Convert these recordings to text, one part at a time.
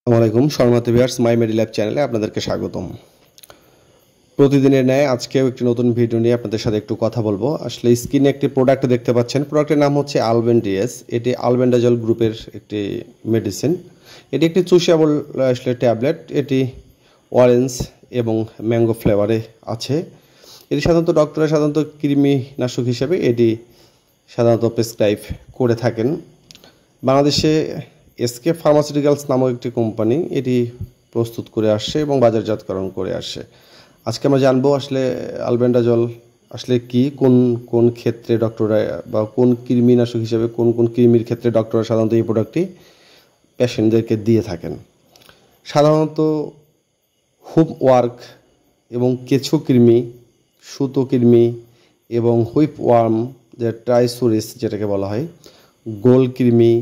আসসালামাইকুম শর্মা ভিউয়ার্স মাই মেডিল্যাব চ্যানেলে আপনাদেরকে স্বাগতম। প্রতিদিনের ন্যায় আজকেও একটি নতুন ভিডিও নিয়ে আপনাদের সাথে একটু কথা বলবো। আসলে স্ক্রিনে একটি প্রোডাক্ট দেখতে পাচ্ছেন, প্রোডাক্টের নাম হচ্ছে আলবেন্ডিয়াস। এটি আলবেন্ডাজল গ্রুপের একটি মেডিসিন। এটি একটি চুষেবল আসলে ট্যাবলেট। এটি অরেঞ্জ এবং ম্যাঙ্গো ফ্লেভারে আছে। এটি সাধারণত ডক্টররা কৃমিনাশক হিসেবে এটি সাধারণত প্রেসক্রাইব করে থাকেন। বাংলাদেশে এসকে ফার্মাসিউটিক্যালস নামক একটি কোম্পানি এটি প্রস্তুত করে আসছে এবং বাজারজাতকরণ করে আসছে। আজকে আমরা জানবো আসলে আলবেন্ডাজল আসলে কি, কোন কোন ক্ষেত্রে ডক্টররা বা কোন কৃমিনাশক হিসেবে কোন কোন কৃমির ক্ষেত্রে ডক্টররা সাধারণত এই প্রোডাক্টটি পেশেন্টদেরকে দিয়ে থাকেন। সাধারণত হুপ ওয়ার্ক এবং কেঁচো কৃমি, সুতো কৃমি এবং হুইপ ওয়ার্ম, যে ট্রাইসোরিস যেটাকে বলা হয়, গোল কৃমি,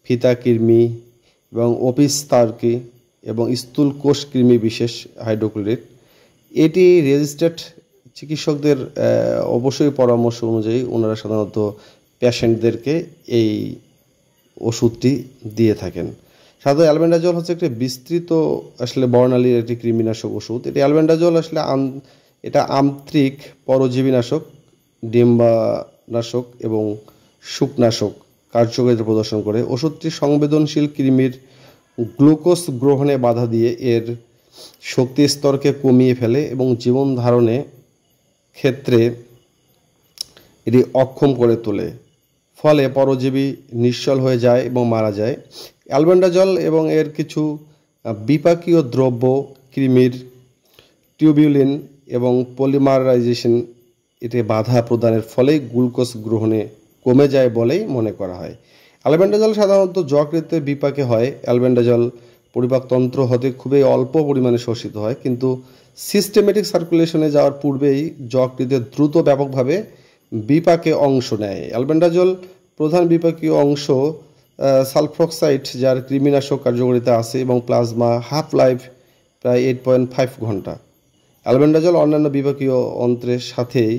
ফিতা কৃমি এবং ওপিস্তার্কি এবং স্থূল কোষ কৃমি বিশেষ হাইড্রোক্লোরিড, এটি রেজিস্টার্ড চিকিৎসকদের অবশ্যই পরামর্শ অনুযায়ী ওনারা সাধারণত পেশেন্টদেরকে এই ওষুধটি দিয়ে থাকেন। সাধারণত অ্যালবেন্ডাজল হচ্ছে একটি বিস্তৃত আসলে বর্ণালীর একটি কৃমিনাশক ওষুধ। এটি অ্যালবেন্ডাজল আসলে এটা আন্ত্রিক পরজীবীনাশক, ডিম্বানাশক এবং শুকনাশক কার্যকারিতা প্রদর্শন করে। ওষুধটি সংবেদনশীল কৃমির গ্লুকোজ গ্রহণে বাধা দিয়ে এর শক্তি স্তরকে কমিয়ে ফেলে এবং জীবন ধারণে ক্ষেত্রে এটি অক্ষম করে তোলে, ফলে পরজীবী নিশ্চল হয়ে যায় এবং মারা যায়। অ্যালবেন্ডাজল এবং এর কিছু বিপাকীয় দ্রব্য কৃমির টিউবিউলিন এবং পলিমারাইজেশন এতে বাধা প্রদানের ফলেই গ্লুকোজ গ্রহণে কমে যায় বলেই মনে করা হয়। অ্যালবেন্ডাজল সাধারণত যকৃতে বিপাকে হয়। অ্যালবেন্ডাজল পরিপাকতন্ত্র হতে খুবই অল্প পরিমাণে শোষিত হয়, কিন্তু সিস্টেমেটিক সার্কুলেশনে যাওয়ার পূর্বেই যকৃতে দ্রুত ব্যাপকভাবে বিপাকে অংশ নেয়। অ্যালবেন্ডাজল প্রধান বিপাকীয় অংশ সালফ্রক্সাইড, যার কৃমিনাশক কার্যকারিতা আছে এবং প্লাজমা হাফ লাইফ প্রায় 8.5 ঘন্টা। অ্যালবেন্ডাজল অন্যান্য বিপাকীয় অন্ত্রের সাথেই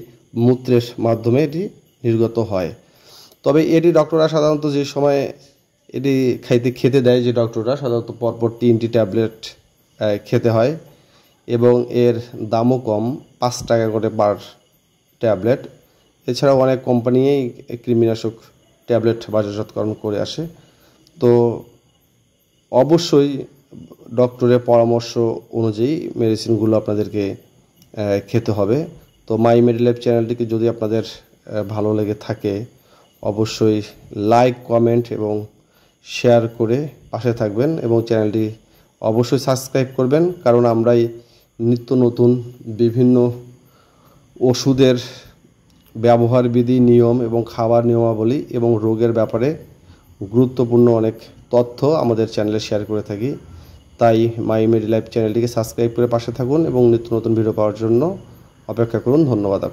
মূত্রের মাধ্যমে এটি নির্গত হয়। তবে এটি ডক্টররা সাধারণত যে সময় এটি খেতে দেয়, যে ডক্টররা সাধারণত পরপর 3টি ট্যাবলেট খেতে হয় এবং এর দামও কম, 5 টাকা করে পার ট্যাবলেট। এছাড়াও অনেক কোম্পানিই কৃমিনাশক ট্যাবলেট বাজারজাতকরণ করে আসে। তো অবশ্যই ডক্টরের পরামর্শ অনুযায়ী মেডিসিনগুলো আপনাদেরকে খেতে হবে। তো মাই মেডিল্যাব চ্যানেলটিকে যদি আপনাদের ভালো লেগে থাকে অবশ্যই লাইক, কমেন্ট এবং শেয়ার করে পাশে থাকবেন এবং চ্যানেলটি অবশ্যই সাবস্ক্রাইব করবেন, কারণ আমরাই নিত্য নতুন বিভিন্ন ওষুধের ব্যবহার বিধি, নিয়ম এবং খাবার নিয়মাবলী এবং রোগের ব্যাপারে গুরুত্বপূর্ণ অনেক তথ্য আমাদের চ্যানেলে শেয়ার করে থাকি। তাই মাই মেডিল্যাব চ্যানেলটিকে সাবস্ক্রাইব করে পাশে থাকুন এবং নিত্য নতুন ভিডিও পাওয়ার জন্য অপেক্ষা করুন। ধন্যবাদ।